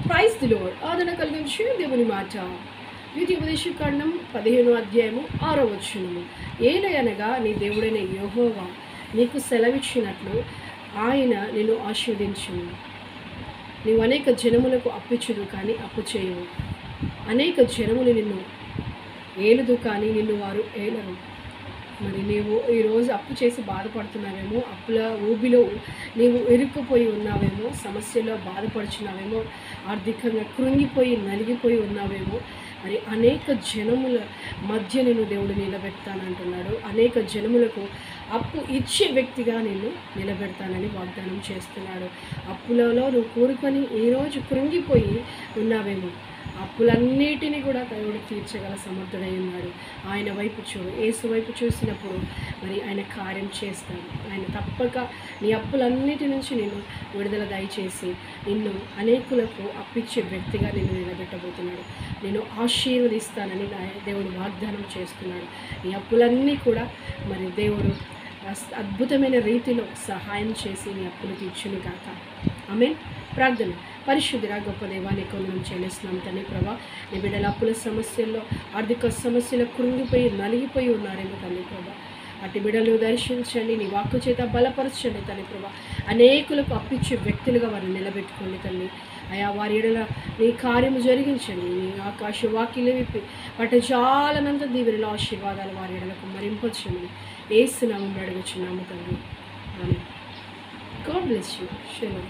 Praise the lord. ఆదరణ కలిగించే దేవుని మాట. ద్వితీయోపదేశ కాండం 15వ అధ్యాయము 6వ వచనము. ఏలయనగా నీ దేవుడైన యెహోవా నీకు సెలవిచ్చినట్లు ఆయన నిన్ను ఆశీర్వదించును. నీవు అనేక జనములకు అప్పిచ్చుదు కానీ అప్పు చేయవు. అనేక జనములు నిన్ను ఏలుదు కానీ నిన్ను వారు ఏలరు. మరి నీవు ఈరోజు అప్పు చేసి బాధపడుతున్నావేమో, అప్పుల ఊబిలో నీవు ఇరుక్కుపోయి ఉన్నావేమో, సమస్యలో బాధపడుచున్నావేమో, ఆర్థికంగా కృంగిపోయి నలిగిపోయి ఉన్నావేమో. మరి అనేక జనముల మధ్య నేను దేవుడు నిలబెడతానంటున్నాడు. అనేక జనములకు అప్పు ఇచ్చే వ్యక్తిగా నేను నిలబెడతానని వాగ్దానం చేస్తున్నాడు. అప్పులలో నువ్వు కూరుకొని ఈరోజు కృంగిపోయి ఉన్నావేమో, అప్పులన్నిటినీ కూడా దేవుడు తీర్చగల సమర్థుడై ఉన్నాడు. ఆయన వైపు చూడు. యేసు వైపు చూసినప్పుడు మరి ఆయన కార్యం చేస్తాడు. ఆయన తప్పక నీ అప్పులన్నిటి నుంచి నిన్ను విడుదల దయచేసి నిన్ను అనేకులకు అప్పిచ్చే వ్యక్తిగా నిన్ను నిలబెట్టబోతున్నాడు. నేను ఆశీర్వదిస్తానని దేవుడు వాగ్దానం చేస్తున్నాడు. నీ అప్పులన్నీ కూడా మరి దేవుడు అద్భుతమైన రీతిలో సహాయం చేసి నీ అప్పులు తీర్చును గాక. ఆమేన్. ప్రార్థన. పరిశుద్ధుడా గొప్ప దేవానికి వందనం చెల్లిస్తున్నాం తండ్రి ప్రభా. నీ బిడ్డల అప్పుల సమస్యల్లో, ఆర్థిక సమస్యలో కృంగిపోయి నలిగిపోయి ఉన్నారేమో తండ్రి ప్రభా. అటు బిడ్డలు దర్శించండి, నీ వాక్కు చేత బలపరచండి తండ్రి ప్రభా. అనేకులకు అప్పిచ్చే వ్యక్తులుగా వారిని నిలబెట్టుకోండి తండ్రి. అయా వారి ఎడల నీ కార్యము జరిగించండి. నీ ఆకాశ వాకిలు విప్పి పట్టజాలనంత దీవెనలో ఆశీర్వాదాలు వారి ఎడలకు మరింపచ్చండి. యేసు నామములో అడుగుచున్నాము తండ్రి. ఆమేన్. God bless you. షలోమ్.